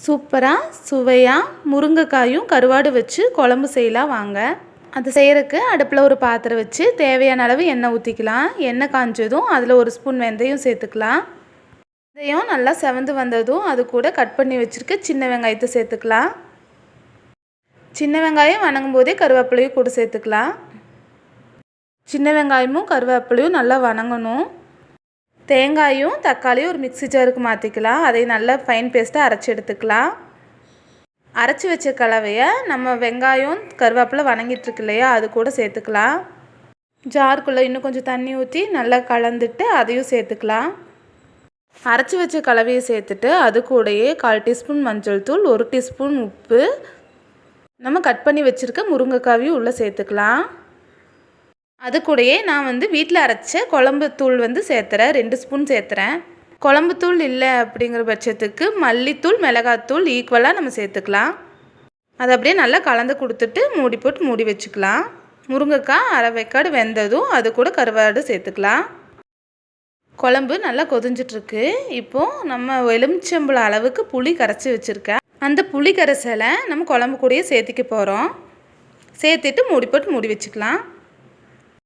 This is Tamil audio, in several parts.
சூப்பராக சுவையாக முருங்கைக்காயும் கருவாடு வச்சு குழம்பு செய்யலாம் வாங்க. அது செய்கிறதுக்கு அடுப்பில் ஒரு பாத்திரம் வச்சு தேவையான அளவு எண்ணெய் ஊற்றிக்கலாம். எண்ணெய் காஞ்சதும் அதில் ஒரு ஸ்பூன் வெந்தயம் சேர்த்துக்கலாம். வெந்தயம் நல்லா செவந்து வந்ததும் அது கூட கட் பண்ணி வச்சுருக்க சின்ன வெங்காயத்தை சேர்த்துக்கலாம். சின்ன வெங்காயம் வணங்கும் போதே கருவேப்பிலையும் கூட சேர்த்துக்கலாம். சின்ன வெங்காயமும் கருவேப்பிலையும் நல்லா வணங்கணும். தேங்காயும் தக்காளியும் ஒரு மிக்ஸி ஜாருக்கு மாற்றிக்கலாம். அதை நல்லா ஃபைன் பேஸ்ட்டாக அரைச்சி எடுத்துக்கலாம். அரைச்சி வச்ச கலவையை நம்ம வெங்காயம் கருவேப்பிலை வணங்கிட்டுருக்கு இல்லையா, அது கூட சேர்த்துக்கலாம். ஜாருக்குள்ளே இன்னும் கொஞ்சம் தண்ணி ஊற்றி நல்லா கலந்துட்டு அதையும் சேர்த்துக்கலாம். அரைச்சி வச்ச கலவையை சேர்த்துட்டு அது கூடயே 1/4 டீஸ்பூன் மஞ்சள் தூள், 1 டீஸ்பூன் உப்பு, நம்ம கட் பண்ணி வச்சுருக்க முருங்கைக்காயும் உள்ளே சேர்த்துக்கலாம். அது கூடயே நான் வீட்டில் அரைச்ச குழம்பு தூள் சேர்த்துறேன். 2 ஸ்பூன் சேர்த்துறேன். குழம்பு தூள் இல்லை அப்படிங்கிற பட்சத்துக்கு மல்லித்தூள் மிளகாத்தூள் ஈக்குவலாக நம்ம சேர்த்துக்கலாம். அதை அப்படியே நல்லா கலந்து கொடுத்துட்டு மூடி போட்டு மூடி வச்சுக்கலாம். முருங்கைக்காய் அரை வேக்காடு வெந்ததும் அது கூட கருவாடு சேர்த்துக்கலாம். குழம்பு நல்லா கொதிஞ்சிட்ருக்கு. இப்போது நம்ம எலுமிச்சம்பழம் அளவுக்கு புளி கரைச்சி வச்சுருக்கேன். அந்த புளி கரைசலை நம்ம குழம்பு கூடயே சேர்த்திக்க போகிறோம். சேர்த்துட்டு மூடி போட்டு மூடி வச்சுக்கலாம்.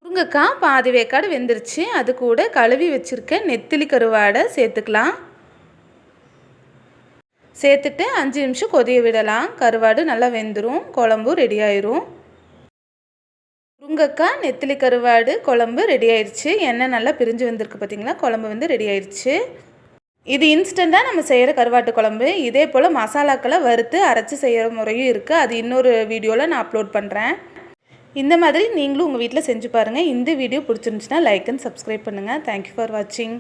முருங்கைக்காய் பாதி வேக்காடு வெந்துருச்சு. அது கூட கழுவி வச்சுருக்க நெத்திலி கருவாடை சேர்த்துக்கலாம். சேர்த்துட்டு 5 நிமிஷம் கொதிய விடலாம். கருவாடு நல்லா வெந்துடும், குழம்பு ரெடி ஆயிரும். முருங்கைக்காய் நெத்திலி கருவாடு குழம்பு ரெடி ஆயிடுச்சு. எண்ணெய் நல்லா பிரிஞ்சு வந்திருக்கு பார்த்தீங்களா, குழம்பு ரெடி ஆயிடுச்சு. இது இன்ஸ்டண்ட்டாக நம்ம செய்கிற கருவாட்டு குழம்பு. இதே போல் மசாலாக்களை வறுத்து அரைச்சி செய்கிற முறையும் இருக்குது. அது இன்னொரு வீடியோவில் நான் அப்லோட் பண்ணுறேன். இந்த மாதிரி நீங்களும் உங்கள் வீட்டில் செஞ்சு பாருங்கள். இந்த வீடியோ பிடிச்சிருந்துச்சுன்னா லைக் அண்ட் சப்ஸ்கிரைப் பண்ணுங்கள். தேங்க்யூ ஃபார் வாட்சிங்.